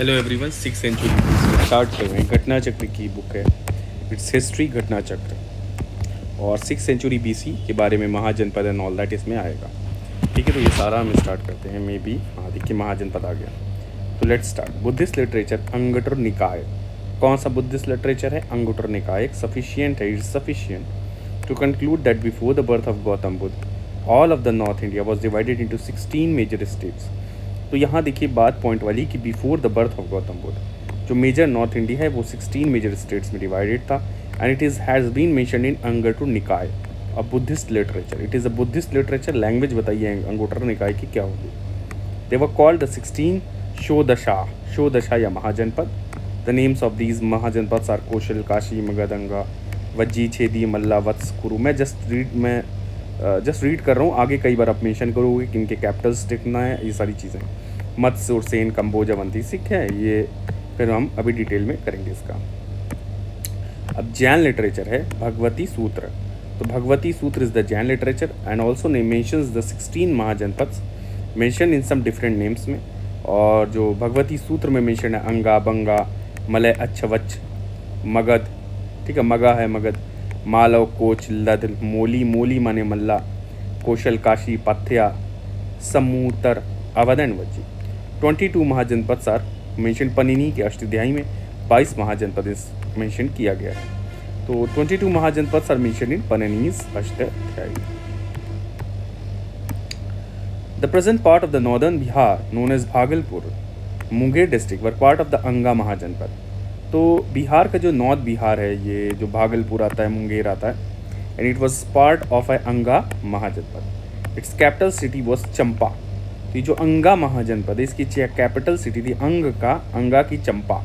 Hello everyone, 6 century start कर रहे हैं। घटना चक्र की बुक है, इट्स हिस्ट्री घटना चक्र। और 6 सेंचुरी बीसी के बारे में महाजनपद एंड ऑल दैट इसमें आएगा। ठीक है, तो ये सारा हम स्टार्ट करते हैं। मे बी हाँ देखिए महाजनपद आ गया। तो लेट्स स्टार्ट। बुद्धिस्ट लिटरेचर अंगुटर निकाय। कौन सा बुद्धिस्ट लिटरेचर है? अंगुटर निकाय। सफिशियंट है, it's sufficient to conclude that before the birth of Gautam Buddha all of the north India was divided into 16 major states. तो यहाँ देखिए बात पॉइंट वाली कि before the birth of Gautam Buddha जो मेजर नॉर्थ इंडिया है वो 16 मेजर स्टेट्स में डिवाइडेड था। And it is has been mentioned in Anguttara Nikaya a Buddhist literature. It is a Buddhist literature. Language बताइए अंगुटर निकाय की क्या होगी? दे वर कॉल्ड द 16 शोदशा या mahajanapada. The names of these mahajanapada are Kaushal, Kashi, Magadh, Anga, Vajji, Chhedi, मल्ला, वत्स, कुरु। मैं जस्ट रीड कर रहा हूँ। आगे कई बार आप मेंशन करोगे कि इनके कैपिटल्स लिखना है, ये सारी चीज़ें। मत्स्य, उर्सेन, कंबोज, अवंती, सिख है ये। फिर हम अभी डिटेल में करेंगे इसका। अब जैन लिटरेचर है भगवती सूत्र। तो Bhagavati Sutra is the Jain literature and also mentions the 16 mahajanapadas mention in some different names में। और जो भगवती सूत्र में मेंशन है अंगा, बंगा, मलय, अच्छवच्छ, मगध, ठीक है, मगा है मगध, मालव, कोच, लद, मोली माने मल्ला, कौशल, काशी, पथ्या, समूतर, Avadh and Vajji. 22 mahajanapada are mention. Panini के अष्टाध्यायी में 22 महाजनपद मेंशन किया गया है। तो 22 mahajanapada are mention in Panini's Ashtadhyayi. The present part of the northern Bihar known as Bhagalpur Munger district were part of the Anga mahajanapada. तो बिहार का जो नॉर्थ बिहार है, ये जो भागलपुर आता है, मुंगेर आता है, and it was part of a Anga mahajanapada. Its capital city was Champa. तो ये जो अंगा महाजनपद है इसकी कैपिटल सिटी थी अंगा की चंपा।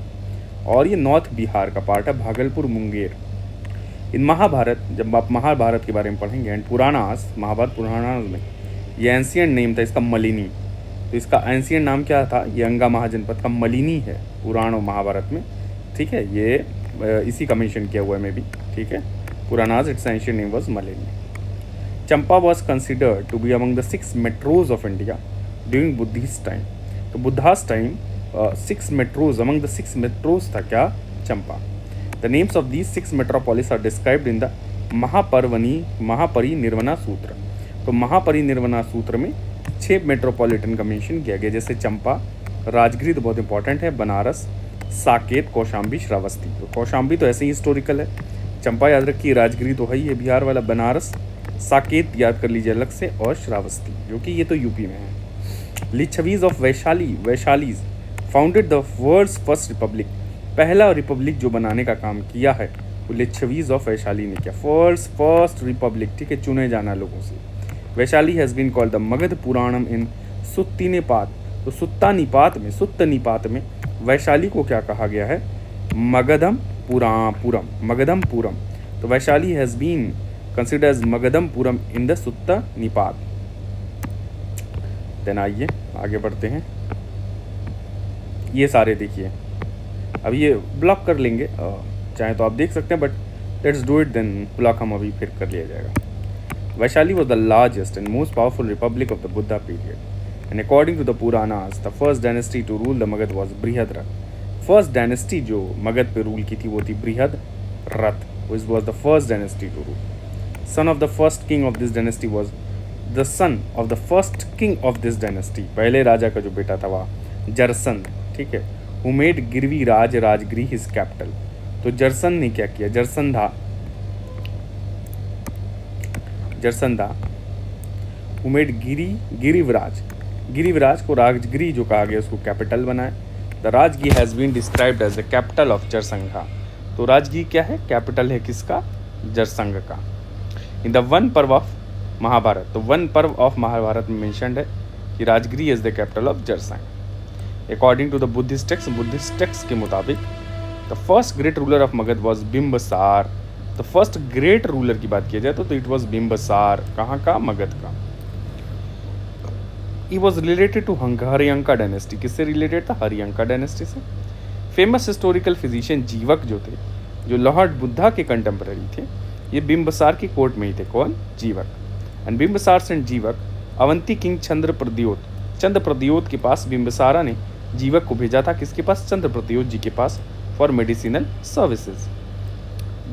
और ये नॉर्थ बिहार का पार्ट है, भागलपुर, मुंगेर। इन महाभारत, जब आप महाभारत के बारे में पढ़ेंगे एंड पुराणास, महाभारत पुराणास में ये एंशियंट नेम था इसका मलिनी। तो इसका एंशियंट नाम क्या था? ये अंगा महाजनपद का मलिनी है पुराण और महाभारत में। ठीक है, ये इसी का मेंशन किया हुआ है मे बी। ठीक है, Puranas its ancient name was Malini. Champa was considered to be among the 6 metros of India during Buddhist time. तो Buddha's time 6 metros, among the 6 metros था क्या? Champa. The names of these 6 metropolis are described in the Mahaparinirvana Sutra. तो महापरिनिर्वाणा सूत्र में 6 metropolitan का mention किया गया, जैसे चंपा, राजगीर तो बहुत इंपॉर्टेंट है, बनारस, साकेत, कौशाम्बी, श्रावस्ती। तो कौशाम्बी तो ऐसे ही हिस्टोरिकल है, चंपा याद रखिए, राजगिरी तो है ही है बिहार वाला, बनारस, साकेत याद कर लीजिए अलग से, और श्रावस्ती जो कि ये तो यूपी में है। Licchavis of Vaishali's founded the world's first republic. पहला रिपब्लिक जो बनाने का काम किया है वो लिच्छवीज ऑफ वैशाली ने किया। फर्स्ट रिपब्लिक, ठीक है, चुने जाना लोगों से। Vaishali has been called the Magadha Puranam in Sutta Nipata. तो सुत्त निपात में वैशाली को क्या कहा गया है? मगधम पुरम। तो Vaishali has been considered as Magadham Puram in the Sutta Nipata. Then आइए आगे बढ़ते हैं। ये सारे देखिए, अब ये ब्लॉक कर लेंगे, चाहे तो आप देख सकते हैं, but let's do it, then block हम अभी फिर कर लिया जाएगा। Vaishali was the largest and most powerful republic of the Buddha period. And according to the Puranas, the first dynasty to rule the Magad was Brihadrat. First dynasty जो मगध पे rule की थी वो थी Brihadratha. Which was the first dynasty to rule. Son of the first king of this dynasty was the son of the first king of this dynasty. पहले राजा का जो बेटा था वह जरसंध, ठीक है, who made Giriraj Rajagiri his capital. तो जरसंध ने क्या किया? जरसंधा उमेड गिरिविराज को राजगिरी जो कहा गया उसको कैपिटल बनाए। The Rajgir has been described as the capital of Jarasandha. तो राजगी क्या है? कैपिटल है किसका? जरसंघ का। In the Vana Parva of Mahabharata, तो वन पर्व ऑफ महाभारत में मेंशन्ड है कि Rajgiri is the capital of Jarasandha. According to the Buddhist text के मुताबिक the first great ruler of Magadha was Bimbisara. तो फर्स्ट ग्रेट रूलर की बात किया जाए तो इट वॉज बिंबसार। कहाँ का? मगध का। He was related to Haryanka dynasty. किससे रिलेटेड था? हरियंका डायनेस्टी से। फेमस हिस्टोरिकल फिजिशियन जीवक जो थे, जो लॉर्ड बुद्धा के कंटेम्पररी थे, ये बिंबसार की कोर्ट में ही थे। कौन? जीवक। एंड बिंबसार एंड जीवक अवंती किंग चंद्र प्रद्योत के पास बिंबिसारा ने जीवक को भेजा था किसके पास, चंद्र प्रत्युत जी के पास, for medicinal services.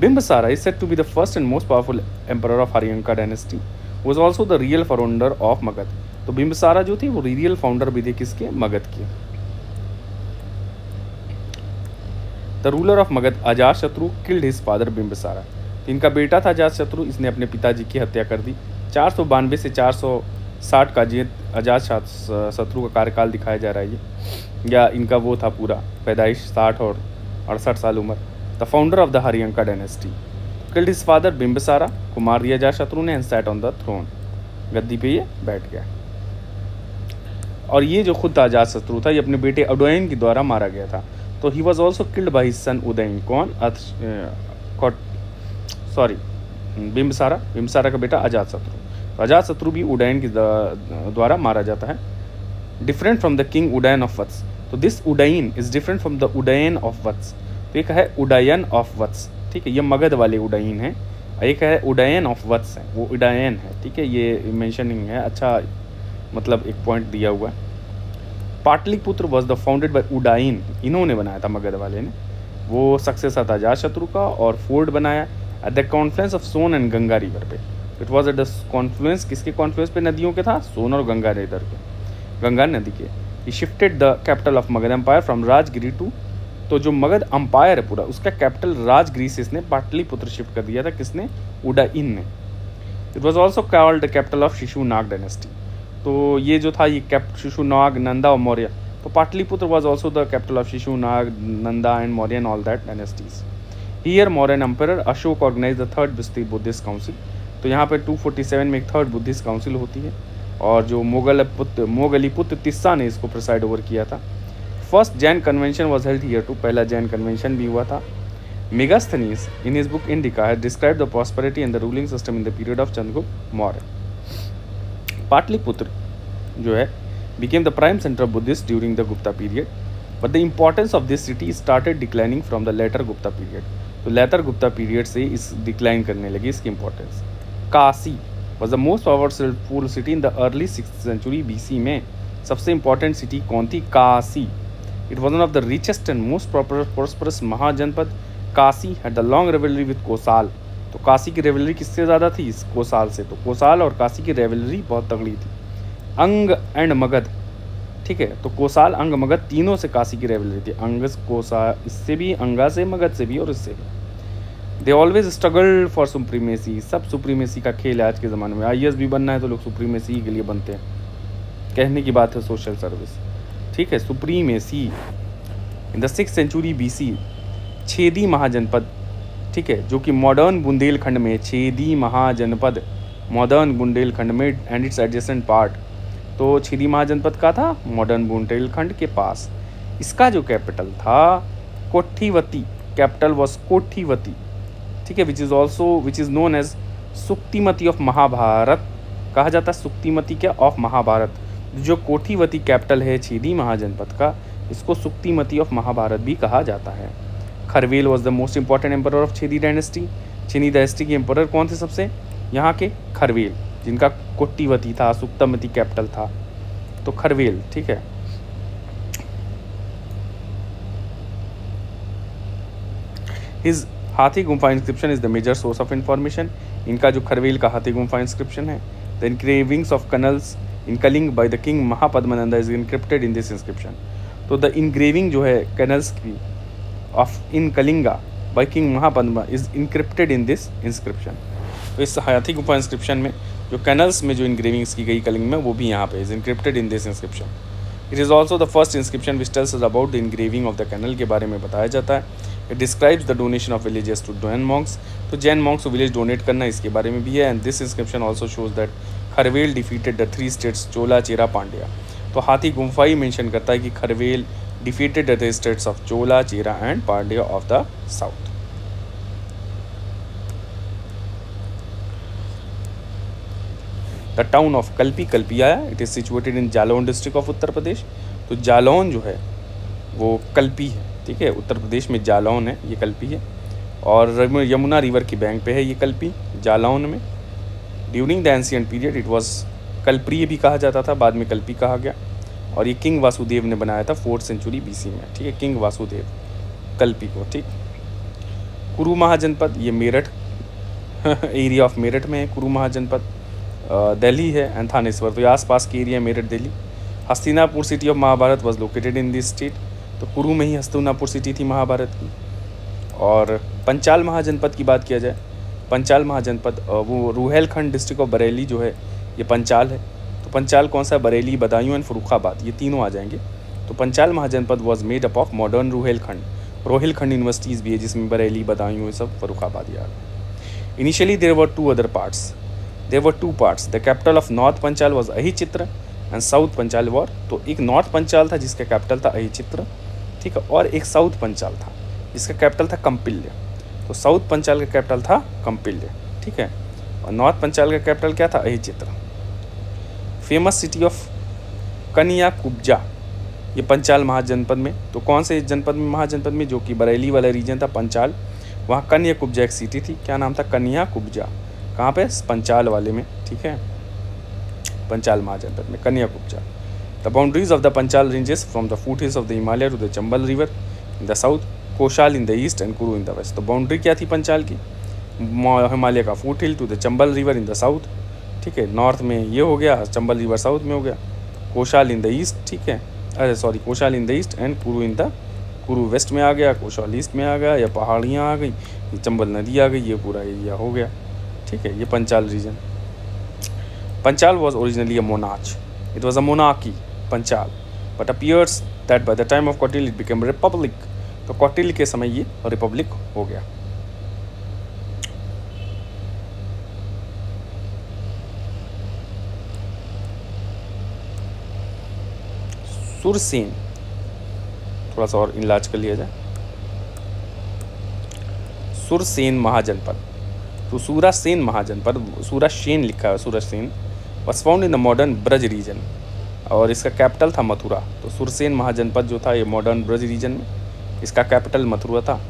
Bimbisara is said to be the first and most powerful emperor of Haryanka dynasty, was also the real founder of Magad। तो बिंबिसारा जो थे वो रियल फाउंडर भी थे किसके, मगध के। The ruler of Magadha Ajatashatru killed his father Bimbisara. इनका बेटा था अजातशत्रु, इसने अपने पिताजी की हत्या कर दी। 492 से 460 का अजातशत्रु का कार्यकाल दिखाया जा रहा है ये, या इनका वो था पूरा पैदाइश 60 और 68 साल उम्र। The founder of the Haryanka dynasty killed his father Bimbisara, को मार दिया अजातशत्रु ने, and sat on the throne, गद्दी पे ये बैठ गया। और ये जो खुद अजातशत्रु था ये अपने बेटे उदयन के द्वारा मारा गया था। तो he was also killed by his son Udayan. कौन, बिंबिसारा का बेटा अजातशत्रु। तो अजातशत्रु भी उदयन के द्वारा मारा जाता है। Different from the king Udayan of Vatsa. तो this Udayan is different from the Udayan of Vatsa. तो एक है उदयन ऑफ वत्स, ठीक है, ये मगध वाले उदयन है। एक है उदयन ऑफ वत्स है, वो उदयन है, ठीक है, ये मेंशनिंग है, अच्छा मतलब एक पॉइंट दिया हुआ है। Pataliputra was the founded by Udayan, इन्होंने बनाया था मगध वाले ने। वो सक्सेसर था अजातशत्रु का, और फोर्ट बनाया at the confluence of Son and Ganga river पे। It was at the confluence, किसके कॉन्फ्लुएंस पे, नदियों के था, सोन और गंगा रिवर के, गंगा नदी के। He shifted the capital of Magadha empire from Rajgiri to, तो जो मगध अंपायर है पूरा उसका कैपिटल राजगिरी से इसने पाटलिपुत्र शिफ्ट कर दिया था, किसने, उदयन ने। It was also called the capital of Shishunaga dynasty. तो ये जो था ये शिशुनाग, नंदा और मौर्य, तो Pataliputra was also the capital of Shishunaga, Nanda and Maurya and all that dynasties. Here Mauryan emperor Ashoka organize the third Buddhist council. तो यहाँ पे 247 में एक थर्ड बुद्धिस्ट काउंसिल होती है, और जो मोगलीपुत्र तिस्सा ने इसको प्रिसाइड ओवर किया था। First Jain convention was held here too, पहला जैन कन्वेंशन भी हुआ था। Megasthenes in his book Indica has described the prosperity and the ruling system in the period of Chandragupta Maurya. Pataliputra जो है became the prime center of Buddhists during the Gupta period, but the importance of this city started declining from the later Gupta period। तो later Gupta period से इस decline करने लगी इसकी importance। Kashi was the most powerful city in the early 6th century BC में सबसे important city कौन थी, Kashi. It was one of the richest and most prosperous महाजनपद। Kashi had the long rivalry with कोसाल। तो काशी की रेवलरी किससे ज़्यादा थी, इस कोसाल से। तो कोसाल और काशी की रेवलरी बहुत तगड़ी थी। अंग एंड मगध, ठीक है, तो कोसाल, अंग, मगध तीनों से काशी की रेवलरी थी। अंग कोसा, इससे भी, अंगा से, मगध से भी और इससे भी। They always struggle for supremacy. सब सुप्रीमेसी का खेल है आज के ज़माने में। IAS भी बनना है तो लोग सुप्रीमेसी के लिए बनते हैं, कहने की बात है, सोशल सर्विस, ठीक है, supremacy. In the 6th century BC Chedi mahajanapada, ठीक है, जो कि मॉडर्न बुंदेलखंड में, छेदी महाजनपद मॉडर्न बुंदेलखंड में एंड इट्स एडजेसेंट पार्ट। तो छेदी महाजनपद का था मॉडर्न बुंदेलखंड के पास। इसका जो कैपिटल था कोठीवती, कैपिटल वॉज कोठीवती, ठीक है, which is known as Suktimati of Mahabharata. कहा जाता है सुक्तिमती क्या, ऑफ महाभारत। जो कोठीवती कैपिटल है छेदी महाजनपद का, इसको सुक्तिमती ऑफ महाभारत भी कहा जाता है। Kharavela was the most important emperor of Chedi dynasty. Chedi dynasty के एम्परर कौन थे सबसे, यहाँ के खरवेल, जिनका कोट्टीवती था, सुक्तमती कैपिटल था, तो खरवेल, ठीक है। His Hathi Gumpha inscription is the major source of information. इनका जो खरवेल का हाथी गुम्फा इंस्क्रिप्शन है, the engravings of canals in Kalinga by the king Mahapadmananda is encrypted in this inscription. तो द इनग्रेविंग जो है कनल्स की of in Kalinga by king Mahapadma is encrypted in this inscription. तो इस हाथी गुफा इंस्क्रिप्शन में जो कैनल्स में जो इंग्रेविंग्स की गई कलिंग में, वो भी यहाँ पे is encrypted in this inscription. It is also the first inscription which tells us about the engraving of the canal के बारे में बताया जाता है। It describes the donation of villages to Jain monks. तो जैन मॉन्क्स को विलेज डोनेट करना, इसके बारे में भी है। And this inscription also shows that Kharavela defeated the 3 states Chola, Chera, Pandya. तो हाथी गुम्फा ही मेंशन करता है कि Kharavela defeated the states of Chola, Chera and Pandya of the south. The town of Kalpi, Kalpi आया, it is situated in Jalaun district of Uttar Pradesh. तो जालौन जो है वो कल्पी है, ठीक है, उत्तर प्रदेश में जालौन है, ये कल्पी है। और यमुना रिवर की बैंक पे है ये कल्पी, जालौन में। During the ancient period it was Kalpriya भी कहा जाता था, बाद में कल्पी कहा गया। और ये किंग वासुदेव ने बनाया था 4th सेंचुरी BC में, ठीक है, किंग वासुदेव कल्पी को, ठीक। कुरु महाजनपद ये मेरठ एरिया ऑफ मेरठ में है कुरु महाजनपद। दिल्ली है एंड थानेश्वर, तो ये आसपास के area Meerut Delhi. Hastinapur city of Mahabharata was located in this state, तो कुरु में ही हस्तिनापुर सिटी थी महाभारत की। और पंचाल महाजनपद की बात किया जाए, पंचाल महाजनपद वो रुहेलखंड डिस्ट्रिक्ट ऑफ बरेली जो है ये पंचाल है। तो पंचाल कौन सा, बरेली, बदायूं एंड फर्रुखाबाद, ये तीनों आ जाएंगे। तो Panchal mahajanapada was made up of modern Ruhelkhand, Rohilkhand universities भी है जिसमें बरेली, बदायूं, ये सब, फर्रुखाबाद यार। Initially there were two other parts, there were two parts, the capital of north Panchal was Ahichhatra and south Panchal was. तो एक नॉर्थ पंचाल था जिसका कैपिटल था अहिचित्र, ठीक है, और एक साउथ पंचाल था जिसका कैपिटल था कंपिल्य। तो साउथ पंचाल का कैपिटल था कंपिल्य, ठीक है, और नॉर्थ पंचाल का कैपिटल क्या था, अहिचित्र। फेमस सिटी ऑफ कन्याकुब्जा, ये पंचाल महाजनपद में, तो कौन से जनपद में, महाजनपद में, जो कि बरेली वाला रीजन था पंचाल, वहाँ कन्याकुब्जा एक सिटी थी, क्या नाम था, कन्याकुब्जा। कहाँ पे, पंचाल वाले में, ठीक है, पंचाल महाजनपद में Kanyakubja. The boundaries of the Panchal ranges from the foothills of the Himalaya to the Chambal river in the south, Koshal in the east and Kuru in the west. तो बाउंड्री क्या थी पंचाल की, हिमालय का foothill to the Chambal river in the south, ठीक है, north में ये हो गया, चंबल रिवर साउथ में हो गया, कोशाल इन द ईस्ट, ठीक है, अरे sorry, Kaushal in the east and Kuru in the, कुरु वेस्ट में आ गया, कोशाल ईस्ट में आ गया, या पहाड़ियाँ आ गई, चंबल नदी आ गई, ये पूरा एरिया हो गया, ठीक है, ये Panchal region. Panchal was originally a monarch. It was a monarchy, Panchal, but appears that by the time of Kautilya it became republic. तो कौटिल्य के समय ये रिपब्लिक हो गया। सुरसेन, थोड़ा सा और इलाज कर लिया जाए। सुरसेन महाजनपद, तो सूरासेन महाजनपद, सूरासेन लिखा है, Surasena was found in the modern Braj region, और इसका कैपिटल था मथुरा। तो सुरसेन महाजनपद जो था ये मॉडर्न ब्रज रीजन में, इसका कैपिटल मथुरा था।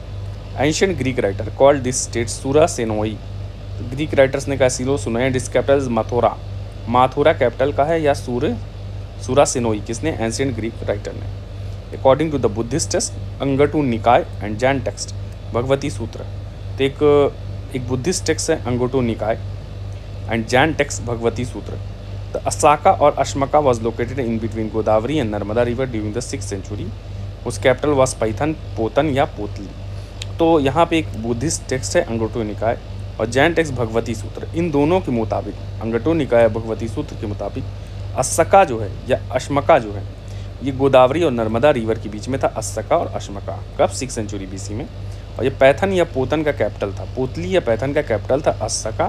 Ancient Greek writer called this state Surasenoi, तो ग्रीक राइटर्स ने कहा सिरो सुना this capital Mathura, Mathura capital का है, या सूरासेनोई, किसने, एंशियंट ग्रीक राइटर ने। According to the Buddhist Anguttara Nikaya and Jain text Bhagwati सूत्र, तो एक बुद्धिस्ट टेक्स्ट है अंगुटो निकाय एंड जैन टेक्स्ट भगवती सूत्र। द असाका और Ashmaka was located in between Godavari and Narmada river during the 6th century, उस कैपिटल वॉज पैथन, पोतन या पोतली। तो यहाँ पे एक बुद्धिस्ट टेक्स्ट है अंगुटो निकाय और जैन टेक्स्ट भगवती सूत्र, इन दोनों के मुताबिक, अंगुटो निकाय भगवती सूत्र के मुताबिक अस्सका जो है या अश्मका जो है ये गोदावरी और नर्मदा रिवर के बीच में था, अस्सका और अश्मका, कब, 6th सेंचुरी BC में। और ये पैथन या पोतन का कैपिटल था, पोतली या पैथन का कैपिटल था अस्सका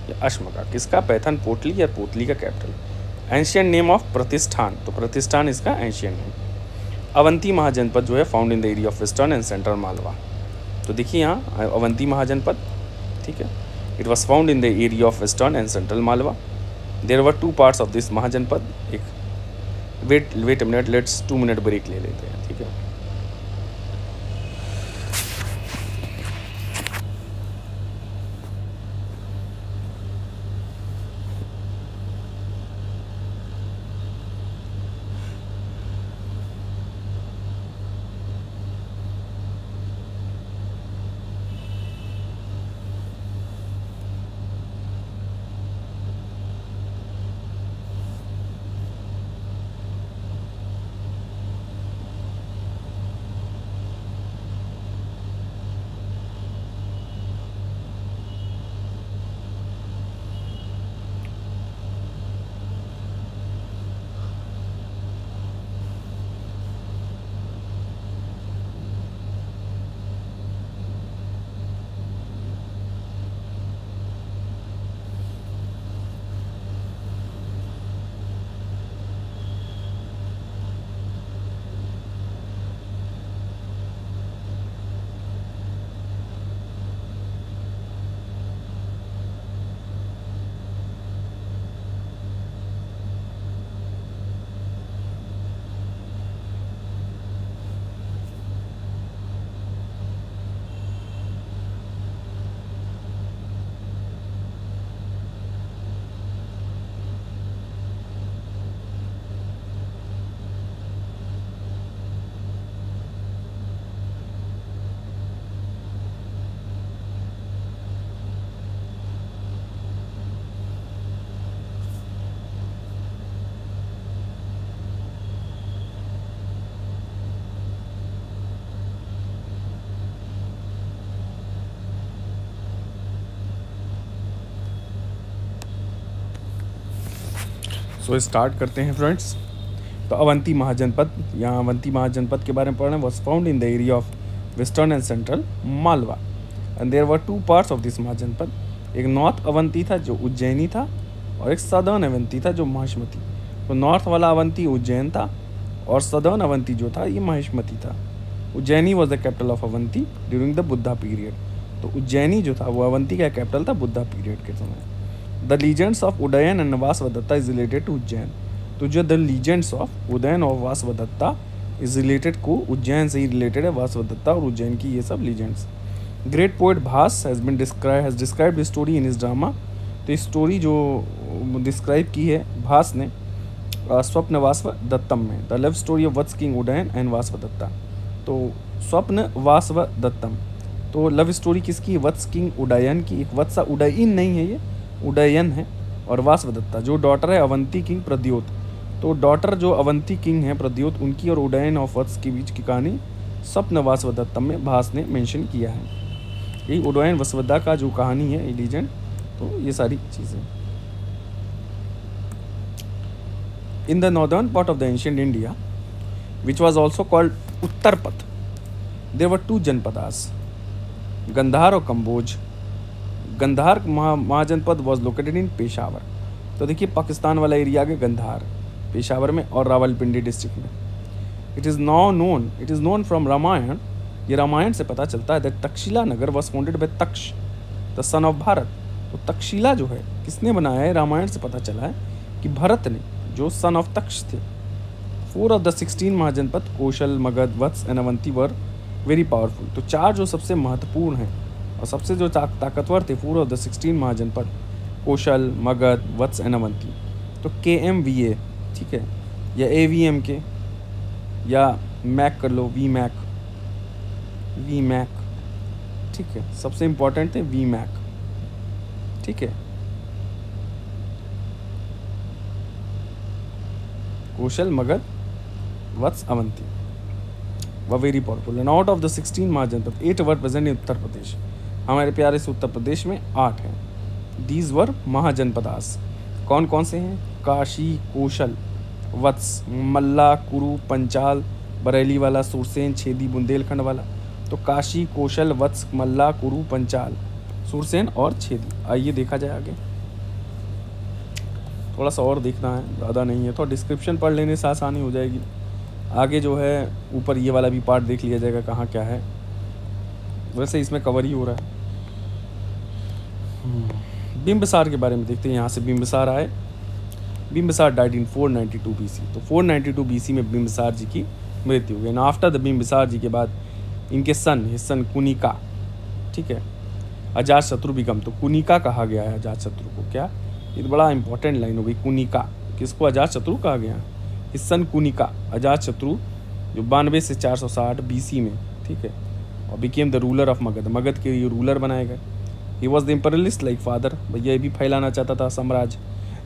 या अश्मका, किसका, पैथन, पोटली या पोतली का कैपिटल। एंशियंट नेम ऑफ प्रतिष्ठान, तो प्रतिष्ठान इसका एंशियंट नेम। अवंती महाजनपद जो है found in the area of western and central Malwa, तो देखिए यहाँ अवंती महाजनपद, ठीक है, it was found in the area of western and central Malwa. There were 2 parts of this mahajanapada. एक wait a minute, let's 2 minute break ले लेते हैं, ठीक है। सो स्टार्ट करते हैं फ्रेंड्स। तो अवंती महाजनपद, यहाँ अवंती महाजनपद के बारे में पढ़ना, was found in the area of western and central Malwa and there were two parts of this mahajanapada. एक नॉर्थ अवंती था जो उज्जैनी था, और एक सदर्न अवंती था जो महिष्मती। तो नॉर्थ वाला अवंती उज्जैन था, और सदर्न अवंती जो था ये महिष्मती था। Ujjaini was the capital of Avanti during the Buddha period. तो उज्जैनी जो था वो अवंती का कैपिटल था बुद्धा पीरियड के समय। The legends of Udayan and Vasavadatta is related to Ujjain. तो जो द लीजेंड्स ऑफ उदयन और वासवदत्ता इज रिलेटेड को उज्जैन से ही रिलेटेड है, वासवदत्ता और उज्जैन की ये सब legends. Great poet Bhasa has described story in his drama. तो इस स्टोरी जो डिस्क्राइब की है भास ने स्वप्न वासवदत्तम में, the love story of Vatsa king Udayan and Vasavadatta. तो स्वप्न वासवदत्तम, तो लव स्टोरी किसकी है? वत्स किंग उदयन की। एक वत्सा उदयन नहीं है, ये उदयन है। और वासवदत्ता जो डॉटर है अवंती किंग प्रद्योत। तो डॉटर जो अवंती किंग है प्रद्योत, उनकी और उदयन ऑफ वत्स के बीच की कहानी स्वप्न वासवदत्तम में भास ने मेंशन किया है। यही उदयन वसवदा का जो कहानी है, ये लीजेंड। तो ये सारी चीज़ें in the northern part of the ancient India which was also called Uttarapatha, there were two janapadas, Gandhara और Kamboja. Gandhara mahajanapada was located in Peshawar. तो देखिए पाकिस्तान वाला एरिया आ गया गंधार, पेशावर में, और रावलपिंडी डिस्ट्रिक्ट में। It is known from Ramayana. ये रामायण से पता चलता है that Takshashila nagar was founded by Taksha the son of Bharata. तो तक्षशिला जो है किसने बनाया है? रामायण से पता चला है कि भरत ने, जो सन ऑफ तक्ष थे। 4 of the 16 mahajanapada Kaushal, Magadha, Vatsa and Avanti were very powerful. तो 4 जो सबसे महत्वपूर्ण हैं और सबसे जो ताकतवर थे 4 of the 16 mahajanapada, Kaushal, Magadha, Vatsa and Avanti. तो KMVA, ठीक है, या AVMK, या मैक कर लो, वी मैक, ठीक है। सबसे इंपॉर्टेंट थे वी मैक, ठीक है। कौशल, मगध, वत्स, अवंती व very powerful. And out of the 16 mahajanapada 8 were present in Uttar Pradesh. हमारे प्यारे से उत्तर प्रदेश में 8 हैं। These were mahajanapadas. कौन कौन से हैं? काशी, कौशल, वत्स, मल्ला, कुरु, पंचाल, बरेली वाला, सुरसेन, छेदी, बुंदेलखंड वाला। तो काशी, कौशल, वत्स, मल्ला, कुरु, पंचाल, सुरसेन और छेदी। आइए देखा जाए आगे। थोड़ा सा और देखना है, ज़्यादा नहीं है, तो डिस्क्रिप्शन पढ़ लेने से आसानी हो जाएगी। आगे जो है ऊपर ये वाला भी पार्ट देख लिया जाएगा कहाँ क्या है, वैसे इसमें कवर ही हो रहा है। बिंबिसार के बारे में देखते हैं। यहाँ से बिंबिसार आए। Bimbisara died in 492 BC। तो 492 BC में बिंबिसार जी की मृत्यु हुई। एंड आफ्टर द बिंबिसार जी के बाद इनके सन कुनिका, ठीक है, अजातशत्रु बिकम। तो कुनिका कहा गया है अजातशत्रु को। क्या? ये तो बड़ा इंपॉर्टेंट लाइन हो गई, कुनिका। किसको अजातशत्रु कहा गया? सन कुनिका, अजातशत्रु, जो 92 से 460 BC में, ठीक है, और became the ruler of Magadha. Magadha के ये रूलर बनाए गए। He was the imperialist like father. भैया ये भी फैलाना चाहता था साम्राज्य।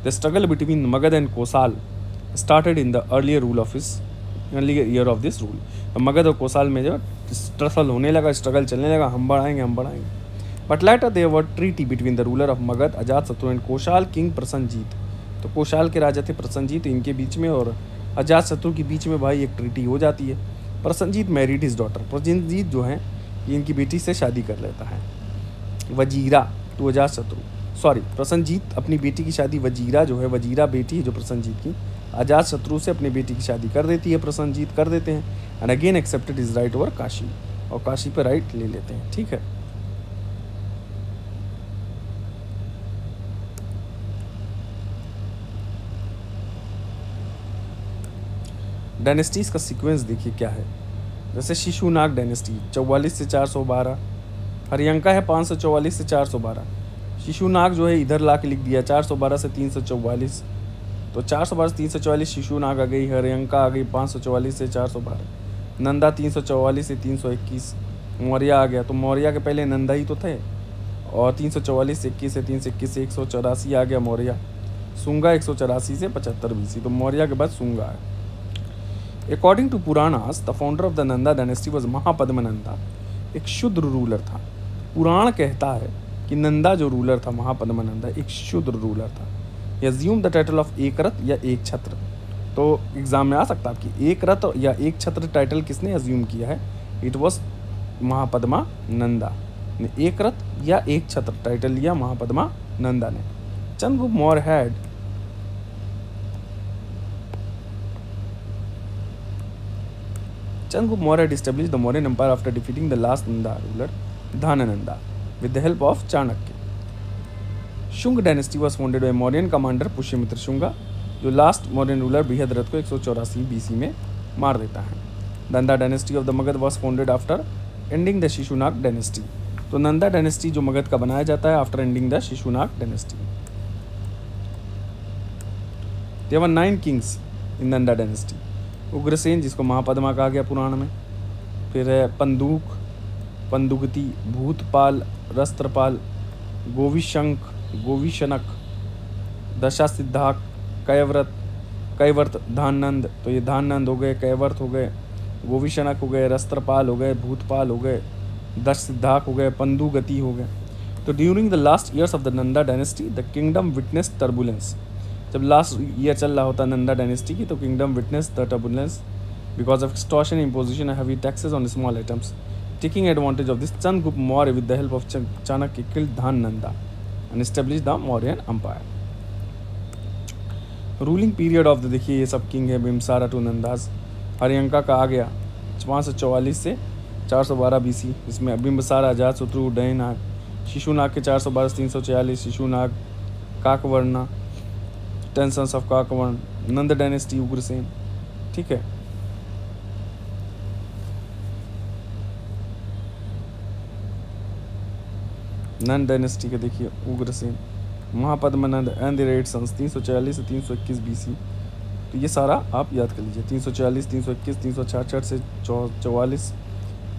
The struggle between Magadha and Kosala started in the earlier year of this rule. Magadha और कोसाल में जो स्ट्रगल होने लगा, स्ट्रगल चलने लगा, हम बढ़ाएंगे। But later there were treaty between the ruler of Magadha Ajatashatru and Koshala king Prasenjit. तो कोशाल के राजा थे प्रसन्नजीत, इनके बीच में और अजातशत्रु के बीच में भाई एक ट्रीटी हो जाती है। Prasannajit married his daughter. Prasannajit जो है ये इनकी बेटी से शादी कर लेता है, वजीरा टू अजातशत्रु। सॉरी, प्रसन्नजीत अपनी बेटी की शादी वजीरा जो है, वजीरा बेटी है जो प्रसन्नजीत की, अजातशत्रु से अपनी बेटी की शादी कर देती है, प्रसन्नजीत कर देते हैं। And again accepted is right over Kashi, और काशी पर राइट ले लेते हैं, ठीक है। डायनेस्टीज़ का सीक्वेंस देखिए क्या है। जैसे शिशुनाग डायनेस्टी 44 से 412, हरियंका है 544 से 412। शिशुनाग जो है इधर ला के लिख दिया 412 से 344। तो 412 से 344 शिशुनाग आ गई, हरियंका आ गई 544 से 412, नंदा 344 से 321, मौर्य आ गया। तो मौर्य के पहले नंदा ही तो थे, और 344 से 21 से 321 से 184 आ गया मौर्य। सुंगा 184 से 75 BC। तो मौर्य के बाद सुंगा है। According to Puranas the founder of the Nanda dynasty was Mahapadmananda. एक शूद्र रूलर था। पुराण कहता है कि नंदा जो रूलर था महापद्मनंदा एक शूद्र रूलर था। एज्यूम द टाइटल ऑफ एक रथ या एक छत्र। तो एग्जाम में आ सकता है आपकी एक रथ या एक छत्र टाइटल किसने एज्यूम किया है? इट वॉज महापद्मा नंदा ने एक रथ या एक छत्र टाइटल लिया महापद्मा नंदा ने। Chandragupta Maurya had Chandragupta Maurya had established the Mauryan Empire after defeating the last Nanda ruler, Dhanananda, with the help of Chanakya. Shunga dynasty was founded by Mauryan commander Pushyamitra Shunga, जो last Mauryan ruler Brihadratha को 184 BC में मार देता है। Nanda dynasty of the Magadha was founded after ending the Shishunaga dynasty. तो Nanda dynasty जो मगध का बनाया जाता है after ending the Shishunaga dynasty. There were 9 kings in Nanda dynasty. Ugrasena जिसको महापद्मा कहा गया पुराण में, फिर है पंदूक, पंदुगति, भूतपाल, रस्त्रपाल, गोविशंक, गोविशनक, दशासिद्धाक, कैवर्त, धाननंद। तो ये धाननंद हो गए, कैवर्त हो गए, गोविशनक हो गए, रस्त्रपाल हो गए, भूतपाल हो गए, दश सिद्धाक हो गए, पंदुगति हो गए। तो during the last years of the Nanda dynasty the kingdom witness turbulence. जब लास्ट ईयर चल रहा होता नंदा डायनेस्टी की तो kingdom witness the turbulence because of extortion imposition heavy taxes on small items. Taking advantage of this Chandragupta Maurya with the help of Chanakya killed Dhanananda and establish the Mauryan empire. Ruling period of the, देखिए ये सब king है Bimbisara to Nanda's. Haryanka का आ गया 544 से 412 BC, इसमें बिम्बिसारा, अजातशत्रु, उदयनाग, शिशुनाग के 412 से 346, Shishunaga, Kakavarna, 10 sons of Kakavarna, Nanda dynasty, Ugrasena. ठीक है, नंद डायनेस्टी के देखिए Ugrasena, Mahapadmananda and the 8 sons 346 से 321 BC। तो ये सारा आप याद कर लीजिए, 340, 321, 366 से 44,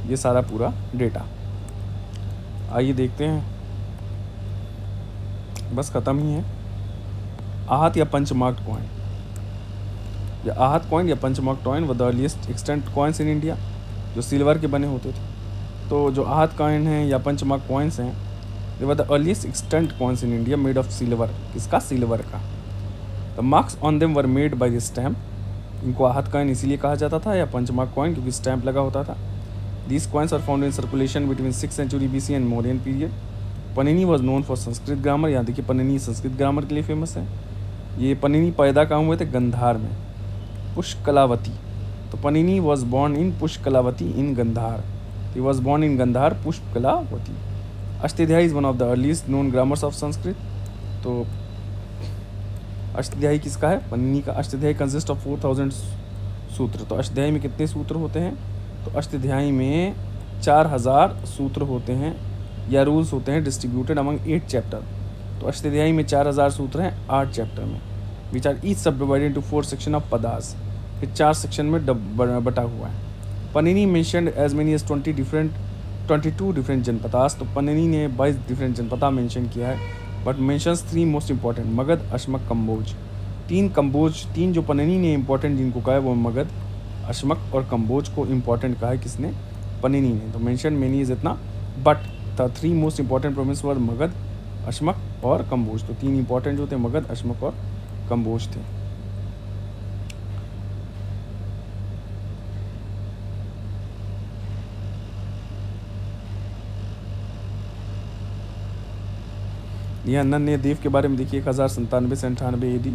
ये सारा पूरा डेटा। आइए देखते हैं, बस ख़त्म ही है। आहत या पंचमार्क कॉइन, या आहत कॉइन या पंचमार्क कॉइन व the earliest extant coins in India, जो सिल्वर के बने होते थे। तो जो आहत कॉइन हैं या पंचमार्क कॉइन्स हैं, they were the earliest extant coins in India made of silver. किसका? सिल्वर का। The marks on them were made by the stamp. इनको आहत कॉइन इसीलिए कहा जाता था या पंचमार्क कॉइन क्योंकि स्टैम्प लगा होता था। These coins are found in circulation between 6th century BC and Mauryan period. Panini was known for Sanskrit grammar. यहाँ देखिए पनिनी संस्कृत ग्रामर के लिए फेमस है। ये पनिनी पैदा कहाँ हुए थे? गंधार में, पुष्कलावती। तो Panini was born in Pushkalavati in Gandhara. He was born in Gandhara, Pushkalavati. Ashtadhyayi is one of the earliest known grammars of Sanskrit. तो अष्टाध्यायी किसका है? पनिनी का। अष्टाध्यायी कंसिस्ट ऑफ 4000 सूत्र। तो अष्टाध्यायी में कितने सूत्र होते हैं? तो अष्टाध्यायी में 4000 सूत्र होते हैं या रूल्स होते हैं डिस्ट्रीब्यूटेड अमंग 8 चैप्टर। तो अष्टाध्यायी में 4000 सूत्र हैं 8 चैप्टर में, which are each subdivided into 4 section of padas. फिर 4 सेक्शन में बटा हुआ है। Panini mentioned as many as 22 different janapadas. तो पनिनी ने 22 डिफरेंट जनपदा मेंशन किया है, but mentions 3 most important, Magadha, Ashmak, Kamboja. 3 जो पनिनी ने इंपॉर्टेंट जिनको कहा है वो मगध, अश्मक और कंबोज को इंपॉर्टेंट कहा है किसने? पनिनी ने। तो मेंशन मेनी इज इतना, but the 3 most important province were Magadha, Ashmak और कंबोज। तो 3 इंपॉर्टेंट जो थे मगध, अश्मक और कंबोज थे। यहाँ नन्हे देव के बारे में देखिए 1097 से 98 AD।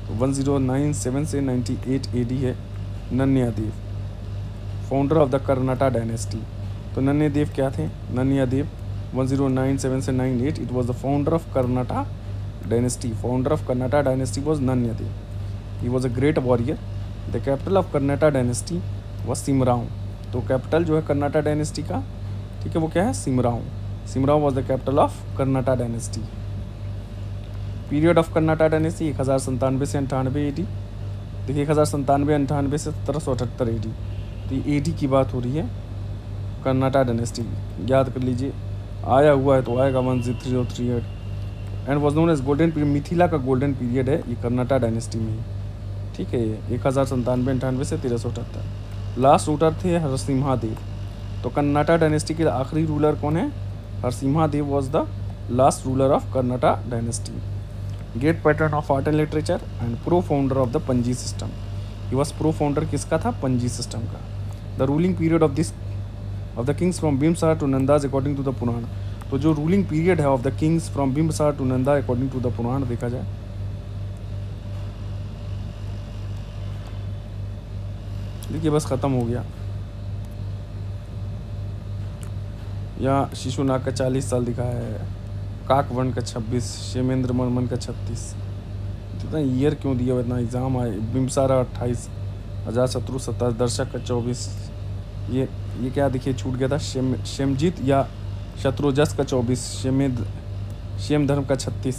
तो 1097 से 98 AD है नन्हे देव, founder of the Karnata dynasty. तो नन्हे देव क्या थे? नन्हे देव 1097 से 98, it was the founder of Karnata dynasty. Founder of Karnata dynasty was Nanhe Dev. He was a great warrior. The capital of Karnata dynasty was Simraon. तो कैपिटल जो है कर्नाटा डायनेस्टी का, ठीक है, वो क्या है? Simraon. Simraon was the capital of Karnata dynasty. Period of Karnata dynasty 1097 से 98 AD। देखिए 1097-98 से 1778 AD। तो ये AD की बात हो रही है कर्नाटा डायनेस्टी की, याद कर लीजिए। आया हुआ है तो आएगा 1038 and was known as golden period. Mithila का गोल्डन पीरियड है ये कर्नाटा डायनेस्टी में ही, ठीक है। ये 1097-98 से 1378। लास्ट रूलर थे हरसिम्हादेव। तो कर्नाटा डायनेस्टी के आखिरी रूलर कौन है? Harisimhadeva was the last ruler of Karnata dynasty. Great patron of art and literature and pro founder of the Panji system. He was pro founder किसका था? पंजी सिस्टम का। The ruling period of the kings from Bimbisara to Nandas according to the Purana. तो जो ruling period है of the kings from Bimbisara to Nanda according to the Purana देखा जाए, देखिए बस ख़त्म हो गया। यहाँ शिशुनाग का 40 साल दिखा है, काकवर्ण का 26, शेमेंद्र वर्मन का 36। इतना ईयर क्यों दिया? इतना एग्ज़ाम आए। बिम्बसारा 28, अजातशत्रु 27, दर्शक का 24। ये क्या देखिए छूट गया था। शेमजीत या शत्रुजस का 24, शेमधर्म का 36,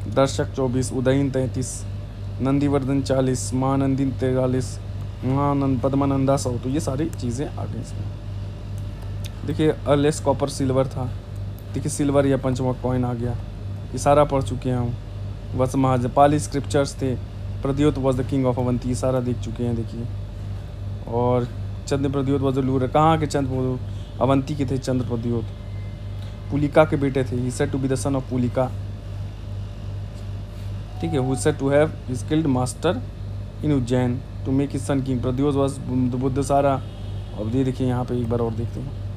दर्शक 24, उदयन 33, नंदीवर्धन 40, महानंदी 43, महानंद पद्मानंदा 100। तो ये सारी चीज़ें आ गई इसमें। देखिए अर्लेस कॉपर सिल्वर था, देखिए सिल्वर या पंचमा कॉइन आ गया। ये सारा पढ़ चुके हैं हम। बस महाजपाली स्क्रिप्चर्स थे। Pradyot was the king of Avanti, सारा देख चुके हैं देखिए। और चंद्र प्रद्योत वॉज द लूर। कहाँ के चंद्र? अवंती के थे चंद्र प्रद्योत। पुलिका के बेटे थे। He said to be the son of Pulika, ठीक है। Who said to have his killed master in Ujjain to make his son king. Pradyota was Buddha सारा। अब ये देखिए यहाँ पे एक बार और देखते हैं।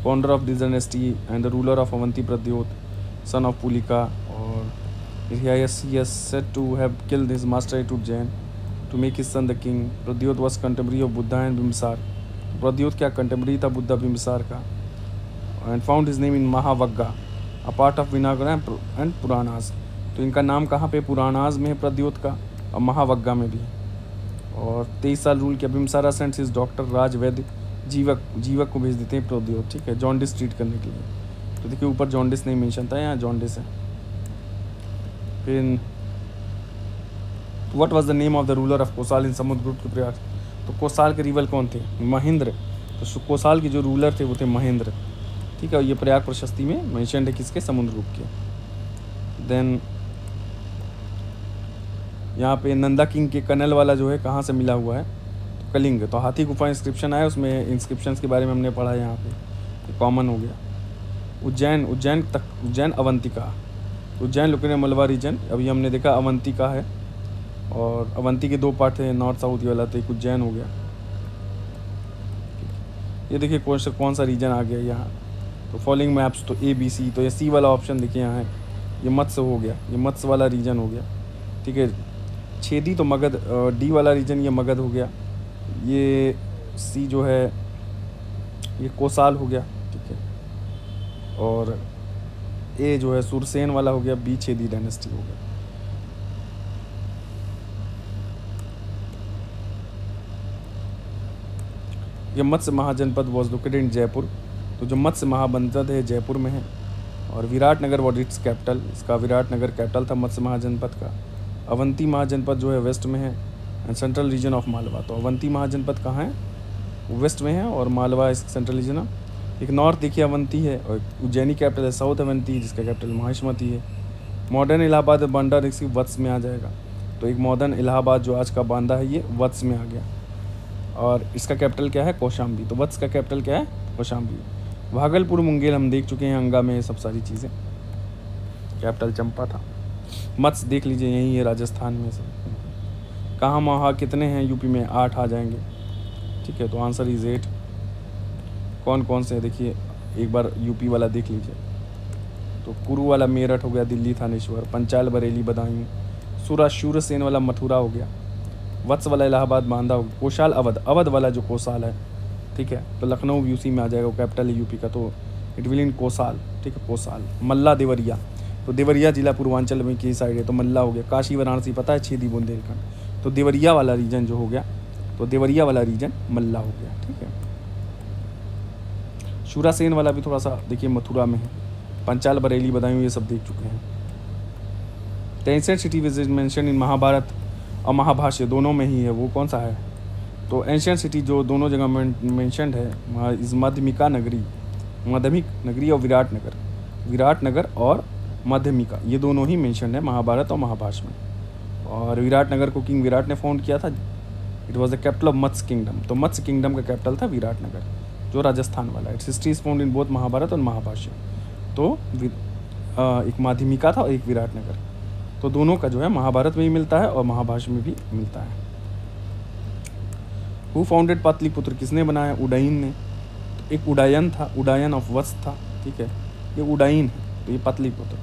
Founder of this dynasty and the ruler of Avanti Pradyota, son of Pulika. और he has said to have killed his master at Ujjain to make his son the king. Pradyot was contemporary of Buddha and Bimsar। Pradyot क्या contemporary था बुद्धा बिम्सार का। And found his name in Mahavagga, a part of विनागरा and Puranas. तो इनका नाम कहाँ पे? पुराणास में है प्रद्योत का, और महावग्गा में भी। और 23 साल रूल किया। बिम्सारा सेंट्स हिज डॉक्टर राज वैद्य जीवक को भेज देते हैं प्रद्योत, ठीक है, जॉन्डिस ट्रीट करने के लिए। तो देखिए ऊपर जॉन्डिस नहीं मेंशन था, यहाँ जॉन्डिस है। फिर what was the name of the ruler of Kosala in Samudragupta के प्रयाग। तो कोसाल के रिवल कौन थे? महेंद्र। तो कोसाल के जो रूलर थे वो थे महेंद्र, ठीक है। ये प्रयाग प्रशस्ति में मेंशन्ड है किसके? समुद्रगुप्त के। देन यहाँ पे नंदा किंग के कनल वाला जो है कहाँ से मिला हुआ है? तो कलिंग। तो हाथी गुफा इंस्क्रिप्शन आया, उसमें इंस्क्रिप्शंस के बारे में हमने पढ़ा यहाँ पे, कॉमन हो गया। उज्जैन अवंतिका। उज्जैन लोकेटेड मलवा रीजन। अभी हमने देखा अवंतिका है, और अवंती के 2 पार्ट थे, नॉर्थ साउथ वाला। तो एक उज्जैन हो गया। ये देखिए कौन सा रीजन आ गया यहाँ। तो फॉलोइंग मैप्स, तो ABC। तो ये C वाला ऑप्शन देखिए यहाँ है, ये मत्स्य हो गया, ये मत्स्य वाला रीजन हो गया, ठीक है। छेदी तो मगध, D वाला रीजन ये मगध हो गया। ये C जो है ये कोसाल हो गया, ठीक है। और A जो है सुरसेन वाला हो गया, B छेदी डायनेस्टी हो गया। ये मत्स्य महाजनपद वॉज लोकेटेड इन जयपुर। तो जो मत्स्य महाजनपद है जयपुर में है। और विराटनगर वॉज इट्स कैपिटल, इसका विराटनगर कैपिटल था मत्स्य महाजनपद का। अवंती महाजनपद जो है वेस्ट में है, and central region of Malwa. तो अवंती महाजनपद कहाँ है? वेस्ट में है, और मालवा इस सेंट्रल रीजन ऑफ। एक नॉर्थ देखिए अवंती है, और उज्जैनी कैपिटल है साउथ अवंती, जिसका कैपिटल माहिष्मती है। मॉडर्न इलाहाबाद बांदा इसकी वत्स में आ जाएगा। तो एक मॉडर्न इलाहाबाद जो आज का बांदा है ये वत्स में आ गया। और इसका कैपिटल क्या है? कौशाम्बी। तो वत्स का कैपिटल क्या है? कौशाम्बी। भागलपुर मुंगेर हम देख चुके हैं, अंगा में ये सब सारी चीज़ें। कैपिटल चंपा था। मत्स्य देख लीजिए यही है राजस्थान में सब। कहाँ महा कितने हैं? यूपी में 8 आ जाएंगे, ठीक है। तो आंसर इज 8। कौन कौन से देखिए एक बार यूपी वाला देख लीजिए। तो कुरु वाला मेरठ हो गया, दिल्ली थानेश्वर। पंचाल बरेली बदायूं। शूरसेन वाला मथुरा हो गया। वत्स वाला इलाहाबाद बांदा हो गया। कोशाल अवध वाला जो कोसाल है, ठीक है, तो लखनऊ यूसी में आ जाएगा, वो कैपिटल है यूपी का। तो इट विल इन कोसाल, ठीक है, कोसाल। मल्ला देवरिया। तो देवरिया जिला पूर्वांचल में की साइड है, तो मल्ला हो गया। काशी वाराणसी पता है, छेदी बुंदेलखंड। तो देवरिया वाला रीजन जो हो गया, तो देवरिया वाला रीजन मल्ला हो गया, ठीक है। शूरासेन वाला भी थोड़ा सा देखिए मथुरा में है। पंचाल बरेली बदायूं ये सब देख चुके हैं। The ancient city which is mention in Mahabharata और महाभाष्य दोनों में ही है, वो कौन सा है? तो एंशिएंट सिटी जो दोनों जगह मेंशनड है इस माध्यमिका नगरी, माध्यमिक नगरी और विराटनगर और माध्यमिका, ये दोनों ही मेंशनड है महाभारत और महाभाष्य में। और विराटनगर को किंग विराट ने फाउंड किया था। It was the capital of Matsya kingdom. तो मत्स्य किंगडम का कैपिटल था विराटनगर, जो राजस्थान वाला है। Its history is found in both Mahabharata और महाभाष्य। तो एक माध्यमिका था और एक विराटनगर। तो दोनों का जो है महाभारत में भी मिलता है और महाभाष्य में भी मिलता है। हु फाउंडेड पाटलिपुत्र, किसने बनाया? उडयन ने। तो एक उडयन था, उडयन ऑफ वत्स था, ठीक है, ये उडयन है, तो ये Pataliputra.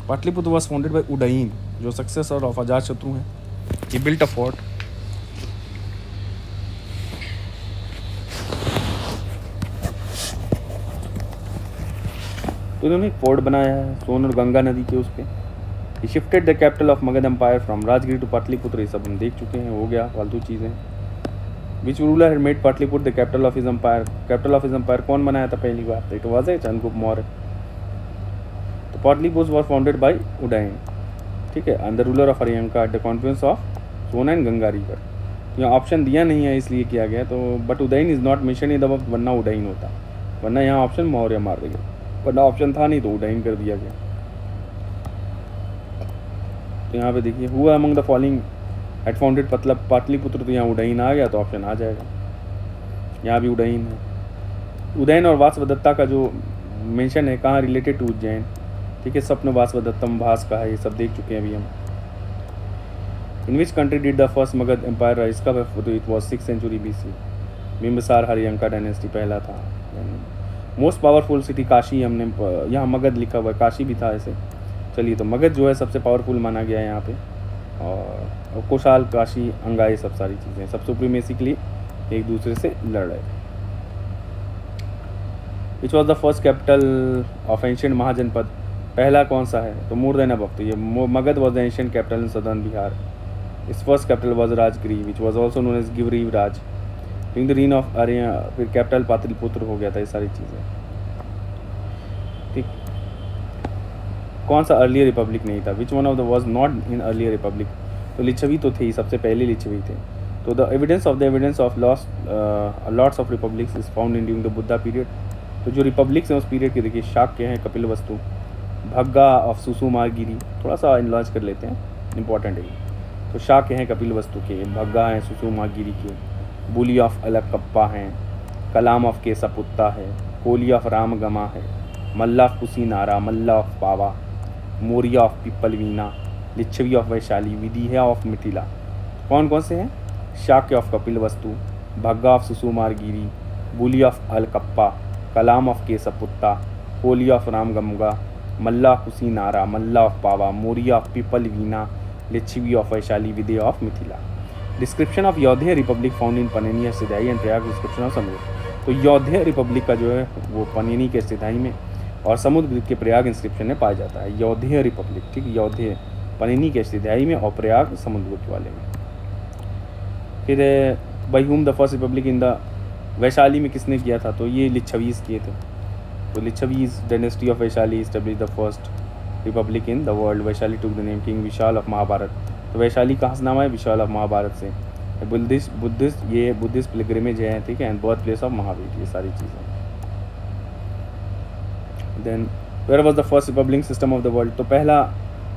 Pataliputra was founded by Udayan, जो सक्सेसर ऑफ अजातशत्रु हैं। He built a fort. तो इन्होंने एक फोर्ट बनाया है सोन और गंगा नदी के उस पर। He shifted the capital of Magadha empire from Rajgiri to Pataliputra. ये सब हम देख चुके हैं, हो गया फालतू चीज़ें। Which ruler had made Pataliputra the capital of his empire. Capital of his empire कौन बनाया था पहली बार? तो it was a Chandragupta Maurya. तो Pataliputra was founded by Udayan, ठीक है, and the ruler of Haryanka at the confluence of Son and Ganga river. यहाँ ऑप्शन दिया नहीं है इसलिए किया गया, तो but Udayan is not mention in the book, वरना उडयन होता, वरना यहाँ ऑप्शन मौर्य मार दिया, वरना ऑप्शन था नहीं तो उडयन कर दिया गया। तो यहाँ पे देखिए, हुआ among the following at founded Pataliputra, तो यहाँ उडयन आ गया तो ऑप्शन आ जाएगा। यहाँ भी उडयन है। उदयन और वासवदत्ता का जो मेंशन है कहाँ, रिलेटेड टू उज्जैन, ठीक है, स्वप्न वासवदत्तम भास का है, ये सब देख चुके हैं अभी हम। In which country did the first Magadha empire rise, कब? It was 6th century BC। Bimbisara Haryanka dynasty पहला था। मोस्ट पावरफुल सिटी काशी, हमने यहाँ मगध लिखा हुआ है, काशी भी था ऐसे। चलिए, तो मगध जो है सबसे पावरफुल माना गया है यहाँ पे, और कोशाल, काशी, अंगा, ये सब सारी चीज़ें सब सुप्रीमेसी के लिए एक दूसरे से लड़ रहे थे। Which was the first capital of ancient Mahajanapada, पहला कौन सा है? तो मोर देन अबव, तो ये Magadha was the ancient capital in southern Bihar. इस first capital was Rajgiri, which was also known as Girivraj. During the reign of Arya, फिर कैपिटल पाटलिपुत्र हो गया था, ये सारी चीज़ें, ठीक। कौन सा अर्लियर रिपब्लिक नहीं था? Which one of the was not in earlier Republic, तो लिच्छवी तो थे ही, सबसे पहले लिच्छवी थे। तो the evidence of lots of republics is found in during the Buddha period. तो जो रिपब्लिक्स हैं उस पीरियड के देखिए, शाक्य हैं, कपिलवस्तु, भग्गा ऑफ सुसुमागिरी, थोड़ा सा इनलॉज कर लेते हैं, इंपॉर्टेंट है। तो शाक्य हैं कपिलवस्तु के, भग्गा हैं सुसुमागिरी के, बुली ऑफ अलकप्पा हैं, कलाम ऑफ केसपुत्ता है, कोली ऑफ रामगमा है, Malla of Kushinara, Malla of Pava, Moriya of Pippalivana, Lichchhavi of Vaishali, Videha of Mithila. कौन कौन से हैं? Shakya of Kapilavastu, Bhagga of Sumsumagiri, Buli of Allakappa, Kalama of Kesaputta, Koli of Ramganga, Malla of Kushinara, Malla of Pava, Moriya of Pippalivana, Lichchhavi of Vaishali, Videha of Mithila. Description of Yaudheya republic found in Panini सिधाई and Prayag, description of Samudra. तो यौधेय रिपब्लिक का जो है वो पनेनी के सिधाई में और समुद्र के प्रयाग इंस्क्रिप्शन में पाया जाता है। यौधेय रिपब्लिक, ठीक, यौधेय पनेनी के सिधाई में और प्रयाग समुद्रगुप्त वाले में। फिर by whom the first republic in the, Vaishali में किसने किया था? तो ये लिच्छवीज किए थे। तो Licchavis dynasty of Vaishali establish the first republic in the world. Vaishali took the name king Vishal of Mahabharata. तो वैशाली कहाँ से नाम है? विशाल ऑफ महाभारत से। बुद्धिस्ट ये बुद्धिस्ट पिलग्रिमेज है, ठीक है, and birth place of Mahavir, ये सारी चीज़ें। Then where was the first republic system of the world, तो पहला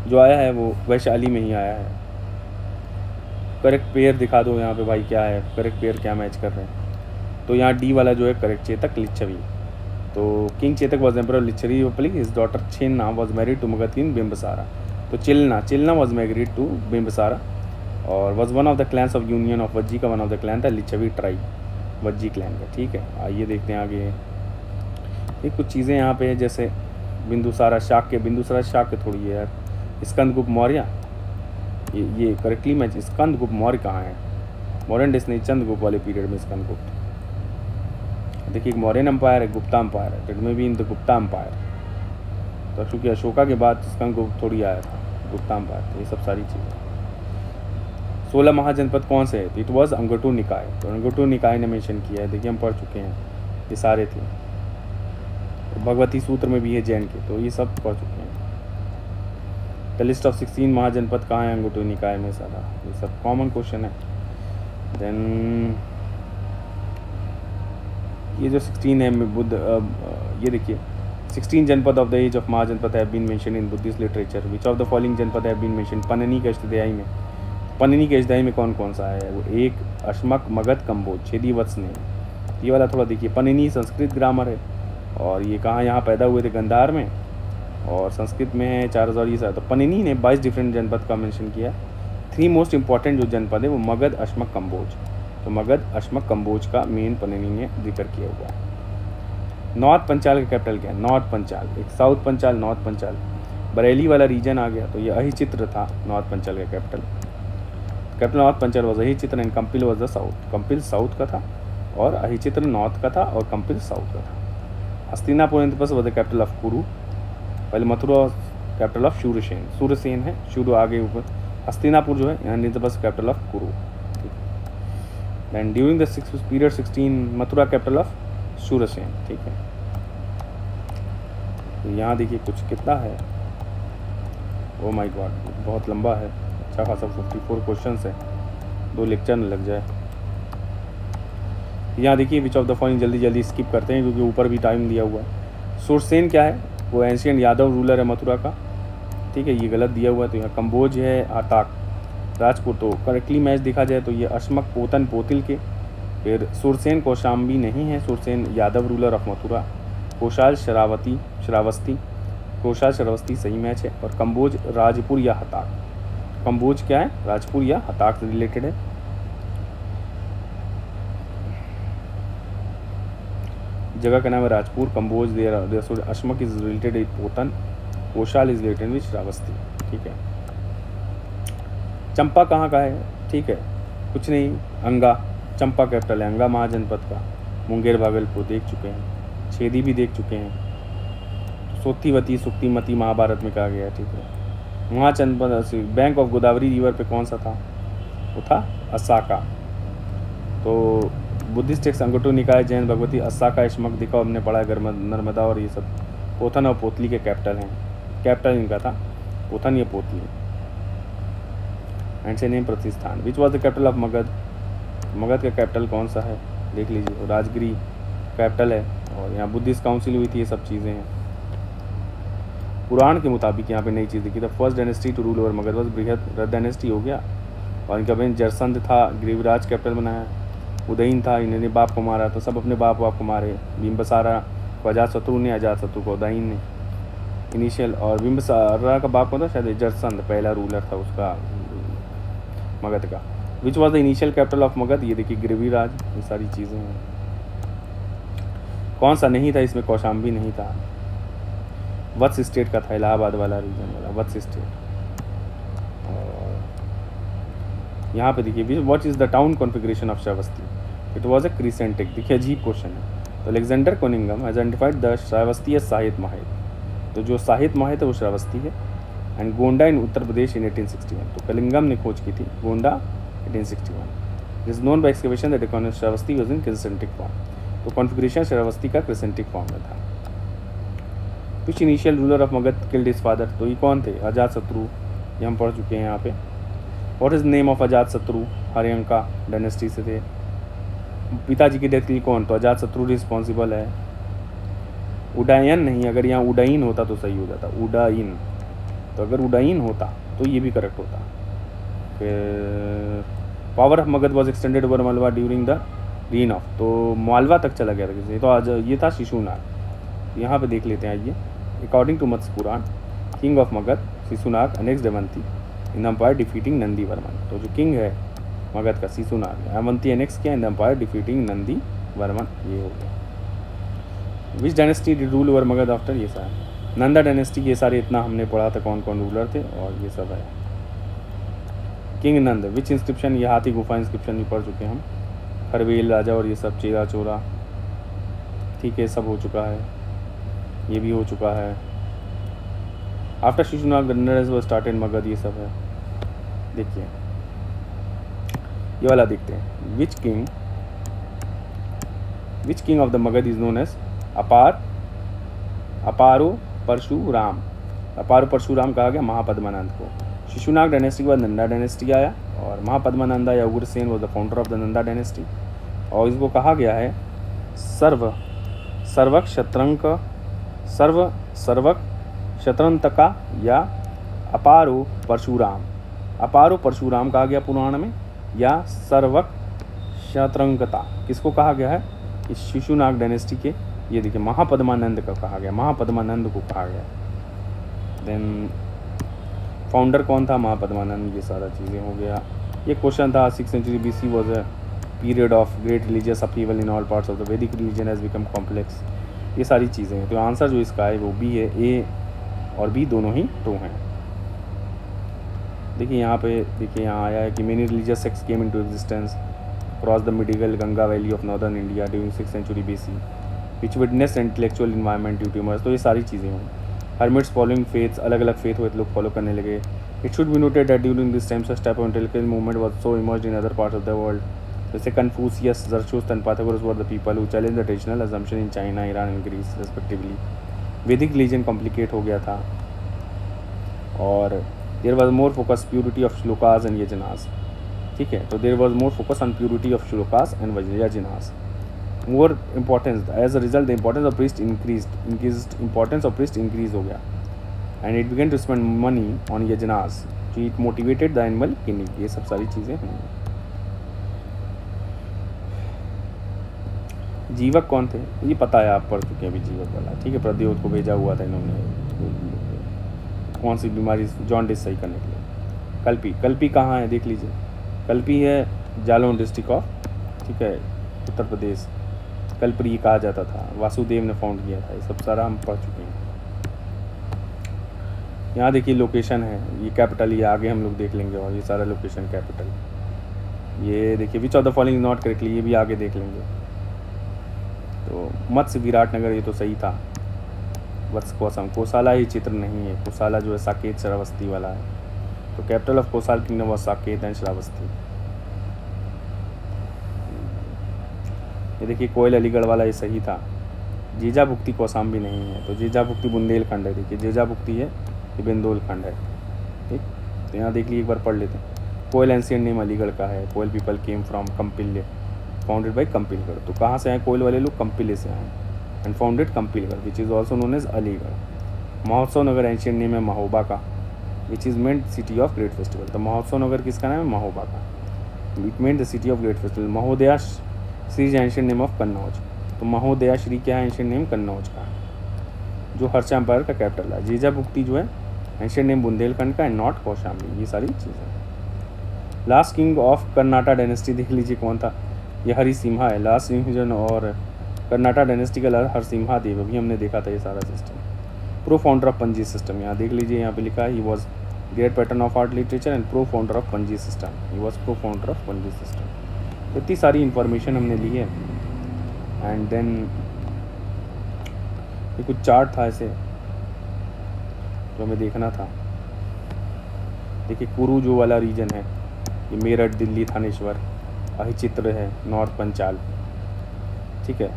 जो आया है वो वैशाली में ही आया है। करेक्ट पेयर दिखा दो यहाँ पे भाई, क्या है करेक्ट पेयर, क्या मैच कर रहे हैं? तो यहाँ डी वाला जो है करेक्ट, चेतक लिच्छवी। तो king Chetak was emperor Lichchhavi republic, his daughter Chhinna was married to Magadha king Bimbisara. तो Chilna was married to Bimbisara और was one of the clans of union of Vajji का वन ऑफ द क्लैन था लिच्छवी ट्राइब, वज्जी क्लैन का, ठीक है। आइए देखते हैं आगे। ये कुछ चीज़ें यहाँ पे है, जैसे बिंदुसारा शाक्य थोड़ी है यार। स्कंदगुप्त मौर्य, ये करेक्टली मैच। स्कंदगुप्त मौर्य कहाँ है? मॉडर्न डेज नहीं, चंद्रगुप्त वाले पीरियड में स्कंदगुप्त। देखिए एक मौर्यन एम्पायर है, गुप्ता एम्पायर है, दैट में भी इन द गुप्ता एम्पायर। तो चूँकि अशोका के बाद स्कंदगुप्त थोड़ी आया था, गुप्ता एम्पायर। तो ये सब सारी चीज़ें। 16 महाजनपद कौन से है? तो इट वॉज अंगुटू निकाय। तो अंगुटू निकाय ने मेंशन किया है, देखिए हम पढ़ चुके हैं, ये सारे थे। तो भगवती सूत्र में भी है जैन के, तो ये सब पढ़ चुके हैं। द लिस्ट ऑफ 16 महाजनपद कहाँ है? अंगुटू निकाय में सारा, ये सब कॉमन क्वेश्चन है। देन ये जो 16 है बुद्ध, ये देखिए 16 janapada of the age of Mahajanapada have been mention in Buddhist literature. Which of the following janapada have been mention? Panini के अष्टध्यायी में। पन्ननी के अष्टध्यायी में कौन कौन सा है? वो एक अश्मक, मगध, कंबोज, छेदी, वत्स ने। ये वाला थोड़ा देखिए, पन्ननी संस्कृत ग्रामर है और ये कहाँ यहाँ पैदा हुए थे? गंधार में। और संस्कृत में है 4000 ये सारा। तो पनिनी ने 22 डिफरेंट जनपद का मेंशन किया। 3 मोस्ट इंपॉर्टेंट जो जनपद है वो मगध, अशमक, कम्बोज। तो मगध, अशमक, कम्बोज का मेन पनिनी ने जिक्र किया हुआ है। नॉर्थ पंचाल का कैपिटल क्या है? नॉर्थ पंचाल, एक साउथ पंचाल, नॉर्थ पंचाल, बरेली वाला रीजन आ गया। तो ये अहिचित्र था नॉर्थ पंचाल का capital. Capital north Panchal was Ahichhatra and Kampil was the south. Kampil south का था और अहिचित्र नॉर्थ का था और कंपिल साउथ का था। Hastinapur was the capital of Kuru. पहले मथुरा कैपिटल ऑफ शूरसेन, सूरसेन है, शूर आगे ऊपर। हस्तिनापुर जो है यहाँ नितपस capital of Kuru. Then during the period 16 Mathura capital of Shurasena. ठीक है, तो यहाँ देखिए कुछ कितना है, ओ माय गॉड बहुत लंबा है, अच्छा खासा 54 क्वेश्चंस है, 2 लेक्चर न लग जाए। यहाँ देखिए विच ऑफ द फॉलोइंग, जल्दी जल्दी स्किप करते हैं क्योंकि ऊपर भी टाइम दिया हुआ है। शूरसेन क्या है? वो एंशियंट यादव रूलर है मथुरा का। ठीक है, ये गलत दिया हुआ है। तो यहाँ कम्बोज है आताक, राजपूत। तो करेक्टली मैच देखा जाए तो ये अशमक, पोतन, पोतिल के। फिर सुरसेन कौशाम्बी नहीं है, सुरसेन यादव रूलर ऑफ मथुरा। कोशाल श्रावस्ती, कोशाल श्रावस्ती सही मैच है। और कम्बोज राजपुर या हताक। कम्बोज क्या है? राजपुर या हताक से रिलेटेड है। जगह का नाम है Rajpur. Kamboj there Ashmak is related with Potan. Kosal is related with Shravasti. ठीक है, चंपा कहाँ का है? ठीक है, कुछ नहीं, अंगा, चंपा कैपिटल है, अंगा महाजनपद का। मुंगेर भागलपुर देख चुके हैं, छेदी भी देख चुके हैं। सोतीवती, सुक्तिमती महाभारत में कहा गया। ठीक है, महाचंपा बैंक ऑफ गोदावरी रिवर पे कौन सा था? वो था असाका। तो बुद्धिस्ट टेक्स्ट अंगुटू निकाय, जैन भगवती, असाका, इश्मक दिखाओ हमने पढ़ा है, नर्मदा और ये सब। पोथन और पोतली के कैपिटल हैं। कैपिटल इनका था पोथन या पोतली। एंशिएंट नेम प्रतिष्ठान। विच was the capital of Magadha? Magadh का कैपिटल कौन सा है देख लीजिए, राजगिरी कैपिटल है। और यहाँ बुद्धिस्ट काउंसिल हुई थी, ये सब चीज़ें हैं। पुराण के मुताबिक यहाँ पे नई चीज़ देखी, the first dynasty to rule over Magadha was Brihad dynasty हो गया। और इनका बहन जरसंध था, गिरिवराज कैपिटल बनाया। उदयन था, इन्होंने बाप को मारा, तो सब अपने बाप को मारे। बिम्बसारा को अजातशत्रु ने, अजातशत्रु को उदयन ने इनिशियल। और बिम्बसारा का बाप कौन था? शायद जरसंध पहला रूलर था उसका मगध का। विच was the initial capital of Magadh? ये देखिए गिरिवराज, ये सारी चीज़ें हैं। कौन सा नहीं था इसमें? कौशाम्बी नहीं था। वत्स स्टेट का था, इलाहाबाद वाला रीजन वाला वत्स स्टेट। और यहाँ पे देखिए what is the town configuration of Shravasti? It was a crescentic. देखिए अजीब क्वेश्चन है। तो Alexander Cunningham identified the Shravasti as Sahet Mahet. तो जो साहित माहित है वो श्रावस्ती है। एंड गोंडा इन उत्तर प्रदेश इन 1861। तो कलिंगम ने खोज की थी Gonda 1861। Is known by excavation that economy Shravasti was in crescentic form. तो कॉन्फ़िगरेशन श्रावस्ती का क्रिसेंटिक फॉर्म में था। विच initial ruler of Magadh killed his father? तो ये कौन थे? अजातशत्रु, ये हम पढ़ चुके हैं यहाँ पे। What is name of Ajatashatru? Haryanka dynasty से थे। पिताजी की डेथ के लिए कौन? तो अजातशत्रु रिस्पॉन्सिबल है। उडयन नहीं, अगर यहाँ उडयन होता तो सही हो जाता, उडयन। तो अगर उडयन होता तो ये भी करेक्ट होता। फिर power of Magadha was extended over Malwa during the reign of. तो मालवा तक चला गया था किसी। तो आज ये था शिशुनाग। यहाँ पे देख लेते हैं आइए। According to Matsya Purana, king of Magadha Shishunaga annex Avanti in empire defeating Nandi Varman. तो जो किंग है मगध का शिशुनाग है, अवंती अनेक्स किया इन एम्पायर डिफीटिंग नंदी वर्मन। ये हो गया। विच dynasty did rule over Magadh after? ये सारे नंदा डायनेस्टी, ये सारे इतना हमने पढ़ा था कौन कौन रूलर थे। और ये सब है किंग नंद। विच इंस्क्रिप्शन? ये हाथी गुफा इंस्क्रिप्शन भी पढ़ चुके हैं हम। खरवेल राजा और ये सब, चेरा चोरा, ठीक है, सब हो चुका है, ये भी हो चुका है। After Shishunaga the started Magadha, ये सब है। देखिए ये वाला देखते हैं। Which king of the Magadha is known as अपारो परशुराम। अपारो परशुराम कहा गया महापद्मानंद को। शिशुनाग डायनेस्टी के बाद नंदा डायनेस्टी आया और महापद्मानंदा या Ugrasen was the founder of the Nanda dynasty. और इसको कहा गया है सर्वक शत्रंतका या अपारो परशुराम। अपारो परशुराम कहा गया पुराण में, या सर्वक शत्रंकता किसको कहा गया है? इस शिशुनाग डायनेस्टी के, ये देखिए महापद्मानंद का कहा गया, महापद्मानंद को कहा गया। देन फाउंडर कौन था, महापद्मानंद, ये सारा चीज़ें हो गया। ये क्वेश्चन था 6th century BC was a period of great religious upheaval in all parts of the वैदिक रिलीजन हैज़ बिकम कॉम्प्लेक्स। ये सारी चीज़ें हैं। तो आंसर जो इसका है वो बी है, ए और बी दोनों ही ट्रू हैं। देखिए यहाँ पे, देखिए यहाँ आया है कि many religious sects came into existence cross the middle Ganga valley of northern India during 6th century BC which witness intellectual environment due to. तो ये सारी चीज़ें हों। हर्मिट्स फॉलोइंग फेथ्स, अलग अलग फेथ हुए लोग फॉलो करने लगे। It should be noted that during this time such type of intellectual movement was so emerged in other parts of the world. जैसे Confucius, Zarathustra and Pythagoras were the people who challenge the traditional assumption in China, Iran and Greece respectively. Vedic religion complicate हो गया था और there was more focus purity of shlokas and yajnas. ठीक है, तो there was more focus on purity of shlokas and yajnas. More importance, as a result the importance of priest increased importance of priest increase हो गया and it began to spend money on yajnas, it motivated the animal killing. ये सब सारी चीज़ें हैं। जीवक कौन थे, ये पता है, आप पढ़ चुके हैं अभी जीवक वाला। ठीक है, प्रद्योत को भेजा हुआ था इन्होंने कौन सी बीमारी, जॉन्डिस सही करने के लिए। कल्पी, कल्पी कहाँ है देख लीजिए। कल्पी है जालौन डिस्ट्रिक्ट ऑफ, ठीक है, उत्तर प्रदेश। कल्परी कहा जाता था, वासुदेव ने फाउंड किया था। ये सब सारा हम पढ़ चुके हैं। यहाँ देखिए लोकेशन है, ये कैपिटल, ये आगे हम लोग देख लेंगे। और ये सारा लोकेशन कैपिटल, ये देखिए विच of the following not correctly, ये भी आगे देख लेंगे। तो मत्स्य विराटनगर ये तो सही था। वत्स कोसम, कोसाला ये चित्र नहीं है। कोसाला जो है साकेत श्रावस्ती वाला है। तो capital of Kosala kingdom was Saket and Shravasti. ये देखिए कोयल अलीगढ़ वाला ये सही था। जीजा भुक्ति कौसाम्बी नहीं है, तो जीजा भुक्ति बुंदेलखंड है। देखिए जीजा भुक्ति है, ये बेंदोलखंड है। ठीक, तो यहाँ देख लीजिए, एक बार पढ़ लेते हैं। कोयल एंशिएंट नेम अलीगढ़ का है। Koyal people came from Kampilya, founded by Kampilgarh. तो कहाँ से आए कोयल वाले लोग, कंपिले से आए and founded Kampilgarh which is also known as Aligarh. Mahotsav Nagar ancient name है महोबा का, which is meant city of great festival. तो महोत्सव नगर किसका नाम है, महोबा का। It meant the city of great festival. Mahodaya Shri ancient name of Kannauj. तो महोदया श्री क्या है, एंशिएंट नेम कन्नौज का, जो हर्षा एम्पायर का कैपिटल है। जीजा भुक्ति जो है एंशिएंट नेम बुंदेलखंड का एंड नॉट कौशाम्बी। ये सारी चीज़ें। Last king of Karnata dynasty देख लीजिए कौन था, ये हरिसिम्हा है। लास्ट डिवीजन और कर्नाटा डायनेस्टी का हरसिम्हा देव, अभी हमने देखा था ये सारा system. Pro founder of Panji system, यहाँ देख लीजिए, यहाँ पे लिखा है he was great patron of art literature and pro founder of Panji system. He was pro founder of Panji system. इतनी सारी इन्फॉर्मेशन हमने ली है। एंड देन ये कुछ चार्ट था ऐसे जो हमें देखना था। देखिए कुरु जो वाला रीजन है, ये मेरठ, दिल्ली, थानेश्वर। अहिचित्र है नॉर्थ पंचाल। ठीक है,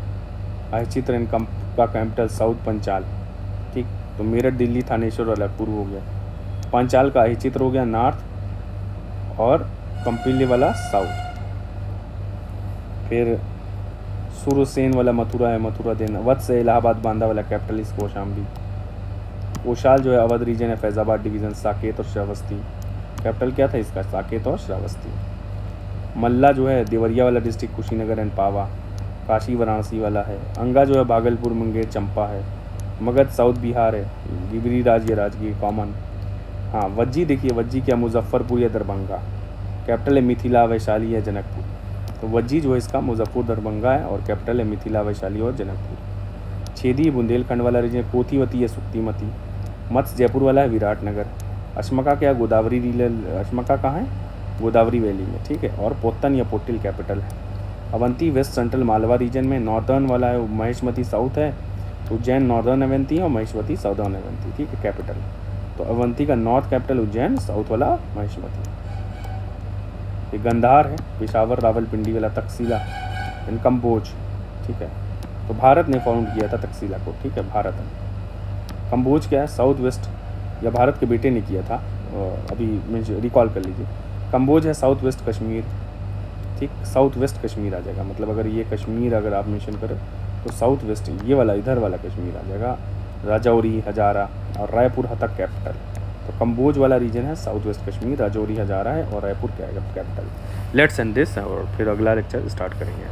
अहिचित्र एंड का कैपिटल साउथ पंचाल। ठीक, तो मेरठ, दिल्ली, थानेश्वर वाला कुरु हो गया। पंचाल का अहिचित्र हो गया नॉर्थ और कंपिल्य वाला साउथ। फिर सुरसेन वाला मथुरा है, मथुरा देना। वत्स है इलाहाबाद, बांदा वाला कैपिटल इस कौशाम्बी। कोशाल जो है अवध रीजन है, फैज़ाबाद डिवीज़न, साकेत और श्रावस्ती। कैपिटल क्या था इसका, साकेत और श्रावस्ती। मल्ला जो है देवरिया वाला डिस्ट्रिक्ट, कुशीनगर एंड पावा। काशी वाराणसी वाला है। अंगा जो है भागलपुर, मुंगेर, चंपा है। मगध साउथ बिहार है। गिरिराज या राजगीर कॉमन। हाँ, वज्जी देखिए, वज्जी क्या, मुजफ्फरपुर या दरभंगा। कैपिटल है मिथिला, वैशाली या जनकपुर। तो वज्जी जो है इसका मुजफ्फर दरभंगा है और कैपिटल है मिथिला, वैशाली और जनकपुर। छेदी बुंदेलखंड वाला रीजन, पोथीवती या सुक्तिमती। मत्स्य जयपुर वाला है, विराटनगर। अश्मका क्या, गोदावरी रील, अश्मका कहाँ है, गोदावरी वैली में। ठीक है, और पोत्तन या पोटिल कैपिटल है। Avanti west central Malwa region में। नॉर्दर्न वाला है महेशमती साउथ है, तो उज्जैन नॉर्दर्न अवंती है और महेशमती साउदर्न अवंती। ठीक है, कैपिटल। तो अवंती का नॉर्थ कैपिटल उज्जैन, साउथ वाला महेशमती। ये गंधार है, पेशावर, रावलपिंडी वाला। तकसीला एंड कंबोज। ठीक है, तो भारत ने फाउंड किया था तकसीला को। ठीक है, भारत ने। कंबोज क्या है, साउथ वेस्ट, या भारत के बेटे ने किया था, अभी रिकॉल कर लीजिए। कंबोज है साउथ वेस्ट कश्मीर। ठीक, साउथ वेस्ट कश्मीर आ जाएगा, मतलब अगर ये कश्मीर अगर आप मेंशन करें तो साउथ वेस्ट ये वाला, इधर वाला कश्मीर आ जाएगा। राजौरी, हजारा और रायपुर हतक कैपिटल। तो कंबोज वाला रीजन है साउथ वेस्ट कश्मीर, राजौरी, हजारा है और रायपुर क्या है कैपिटल। लेट्स एंड दिस, और फिर अगला लेक्चर स्टार्ट करेंगे।